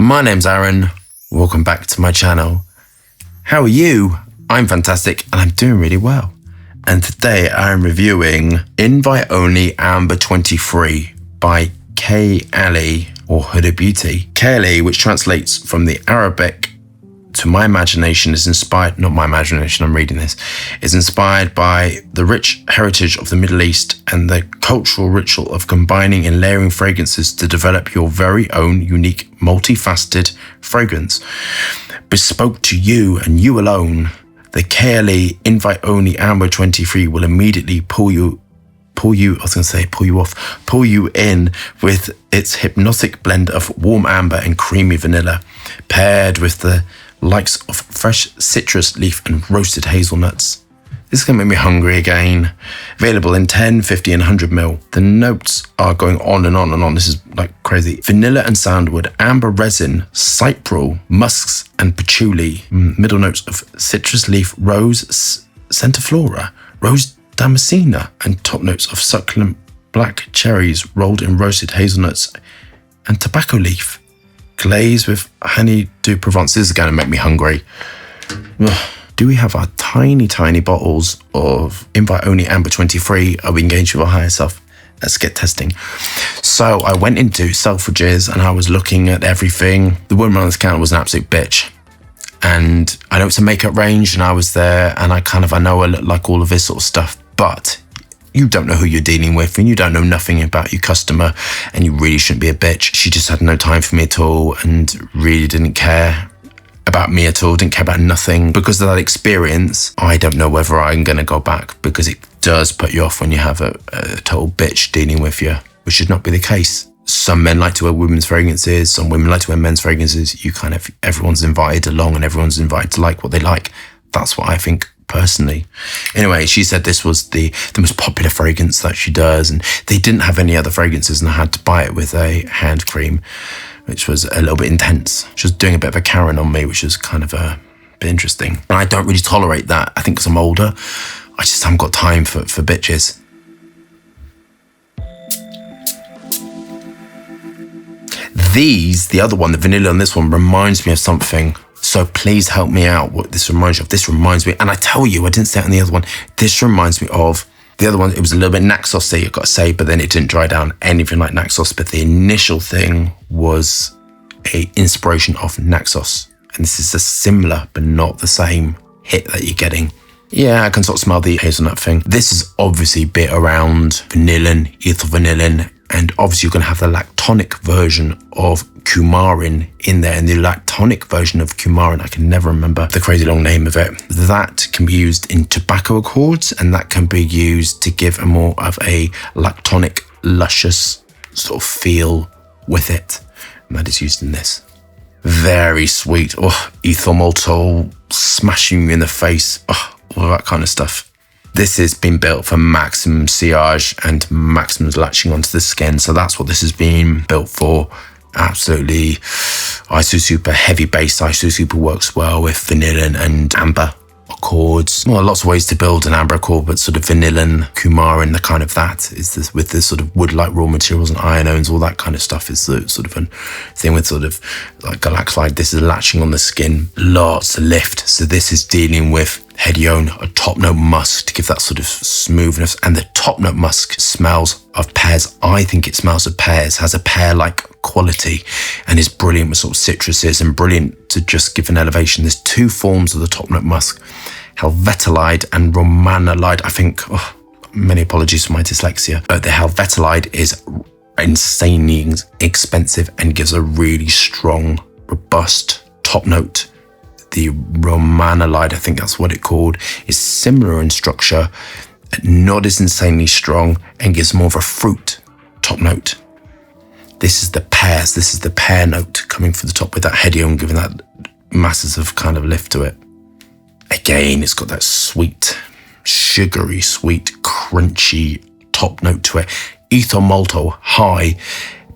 My name's Aaron. Welcome back to my channel. How are you? I'm fantastic and I'm doing really well. And today I'm reviewing Invite Only Amber 23 by KAYALI or Huda Beauty. KAYALI, which translates from the Arabic to my imagination, is inspired, not my imagination, I'm reading this, is inspired by the rich heritage of the Middle East and the cultural ritual of combining and layering fragrances to develop your very own unique, multifaceted fragrance. Bespoke to you and you alone, the KAYALI Invite Only Amber 23 will immediately pull you in with its hypnotic blend of warm amber and creamy vanilla, paired with the likes of fresh citrus leaf and roasted hazelnuts. This is going to make me hungry again. Available in 10, 50 and 100 ml. The notes are going on and on and on. This is like crazy. Vanilla and sandalwood, amber resin, cyprul, musks and patchouli. Middle notes of citrus leaf, rose, centiflora, rose damascena, and top notes of succulent black cherries rolled in roasted hazelnuts and tobacco leaf. Glaze with honey de Provence. This is going to make me hungry. Ugh. Do we have our tiny bottles of Invite Only Amber 23? Are we engaged with our higher self? Let's get testing. So I went into Selfridges and I was looking at everything. The woman on this counter was an absolute bitch. And I know it's a makeup range and I was there and I know I look like all of this sort of stuff, but you don't know who you're dealing with and you don't know nothing about your customer and you really shouldn't be a bitch. She just had no time for me at all and really didn't care about me at all, didn't care about nothing. Because of that experience, I don't know whether I'm going to go back, because it does put you off when you have a total bitch dealing with you, which should not be the case. Some men like to wear women's fragrances, some women like to wear men's fragrances. Everyone's invited along and everyone's invited to like what they like. That's what I think personally. Anyway, she said this was the most popular fragrance that she does, and they didn't have any other fragrances and I had to buy it with a hand cream, which was a little bit intense. She was doing a bit of a Karen on me, which was kind of a bit interesting. And I don't really tolerate that. I think because I'm older, I just haven't got time for bitches. The other one, the vanilla on this one, reminds me of something. So please help me out what this reminds you of. This reminds me, and I tell you, I didn't say it on the other one. This reminds me of the other one. It was a little bit Naxos-y, I've got to say, but then it didn't dry down anything like Naxos. But the initial thing was a inspiration of Naxos. And this is a similar, but not the same hit that you're getting. Yeah, I can sort of smell the hazelnut thing. This is obviously a bit around vanillin, ethyl vanillin, and obviously you're going to have the lactonic version of coumarin in there. And the lactonic version of coumarin, I can never remember the crazy long name of it. That can be used in tobacco accords, and that can be used to give a more of a lactonic, luscious sort of feel with it. And that is used in this. Very sweet. Oh, ethyl maltol smashing you in the face. Oh, all that kind of stuff. This has been built for maximum sillage and maximum latching onto the skin. So that's what this has been built for. Absolutely. ISO Super heavy base. ISO Super works well with vanillin and amber accords. Well, lots of ways to build an amber accord, but sort of vanillin, coumarin, the kind of that is this with this sort of wood-like raw materials and ionones, all that kind of stuff is the sort of a thing with sort of like galaxolide. This is latching on the skin, lots of lift. So this is dealing with Hedione, a top note musk to give that sort of smoothness. And the top note musk smells of pears. I think it smells of pears, has a pear-like quality, and is brilliant with sort of citruses and brilliant to just give an elevation. There's two forms of the top note musk, helvetolide and romanolide. I think, many apologies for my dyslexia, but the helvetolide is insanely expensive and gives a really strong, robust top note. The romanolide, I think that's what it's called, is similar in structure, not as insanely strong, and gives more of a fruit top note. This is the pears. This is the pear note coming from the top with that Hedione, giving that masses of kind of lift to it. Again, it's got that sweet, sugary, sweet, crunchy top note to it. Ethyl maltol high,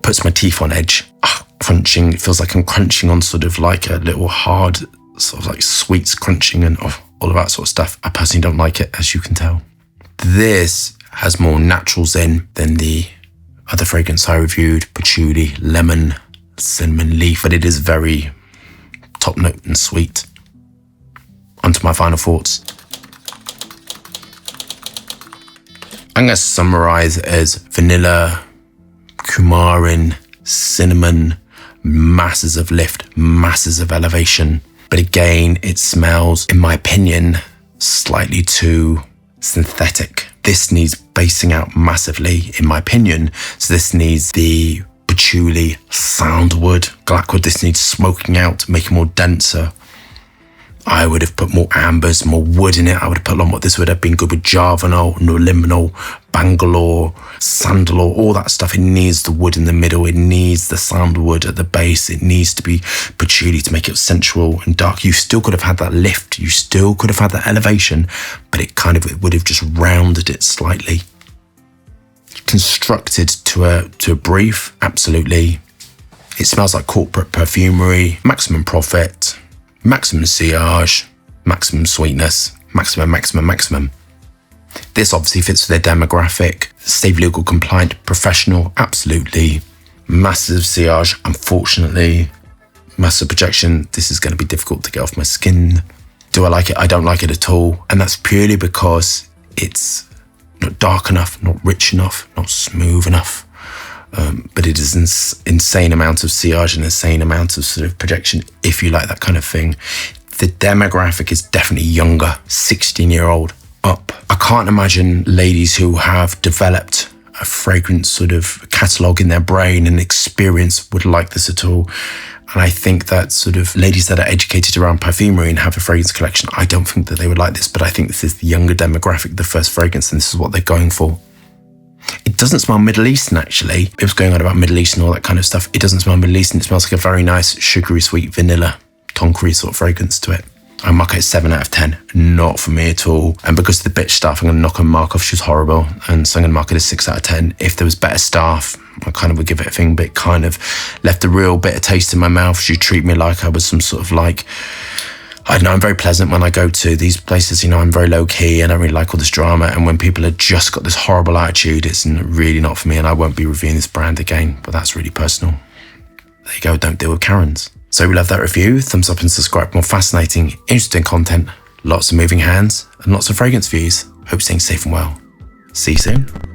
puts my teeth on edge. Crunching, it feels like I'm crunching on sort of like a little hard, sort of like sweets crunching and all of that sort of stuff. I personally don't like it, as you can tell. This has more naturals in than the other fragrance I reviewed, patchouli, lemon, cinnamon leaf, but it is very top note and sweet. Onto my final thoughts. I'm going to summarize as vanilla, coumarin, cinnamon, masses of lift, masses of elevation. But again, it smells, in my opinion, slightly too synthetic. This needs basing out massively, in my opinion. So this needs the patchouli, sandalwood, glasswood. This needs smoking out, making more denser. I would have put more ambers, more wood in it. I would have put on what this would have been good with Javanol, Liminal, Bangalore, Sandalore, all that stuff. It needs the wood in the middle. It needs the sandalwood at the base. It needs to be patchouli to make it sensual and dark. You still could have had that lift. You still could have had that elevation, but it would have just rounded it slightly. Constructed to a brief, absolutely. It smells like corporate perfumery, maximum profit, maximum sillage, maximum sweetness, maximum. This obviously fits for their demographic. Safe, legal, compliant, professional, absolutely. Massive sillage, unfortunately. Massive projection, this is going to be difficult to get off my skin. Do I like it? I don't like it at all. And that's purely because it's not dark enough, not rich enough, not smooth enough. But it is insane amount of sillage and insane amount of sort of projection, if you like that kind of thing. The demographic is definitely younger, 16-year-old up. I can't imagine ladies who have developed a fragrance sort of catalogue in their brain and experience would like this at all. And I think that sort of ladies that are educated around perfumery and have a fragrance collection, I don't think that they would like this, but I think this is the younger demographic, the first fragrance, and this is what they're going for. It doesn't smell Middle Eastern, actually. It was going on about Middle Eastern and all that kind of stuff. It doesn't smell Middle Eastern. It smells like a very nice, sugary, sweet vanilla, tonkery sort of fragrance to it. I mark it 7 out of 10. Not for me at all. And because of the bitch staff, I'm going to knock her mark off. She was horrible. And so I'm going to mark it as 6 out of 10. If there was better staff, I kind of would give it a thing, but it kind of left a real bitter taste in my mouth. She treated me like I was some sort of like, I don't know, I'm very pleasant when I go to these places, you know, I'm very low key and I don't really like all this drama. And when people have just got this horrible attitude, it's really not for me, and I won't be reviewing this brand again, but that's really personal. There you go, don't deal with Karens. So we love that review. Thumbs up and subscribe for more fascinating, interesting content, lots of moving hands and lots of fragrance views. Hope you're staying safe and well. See you soon.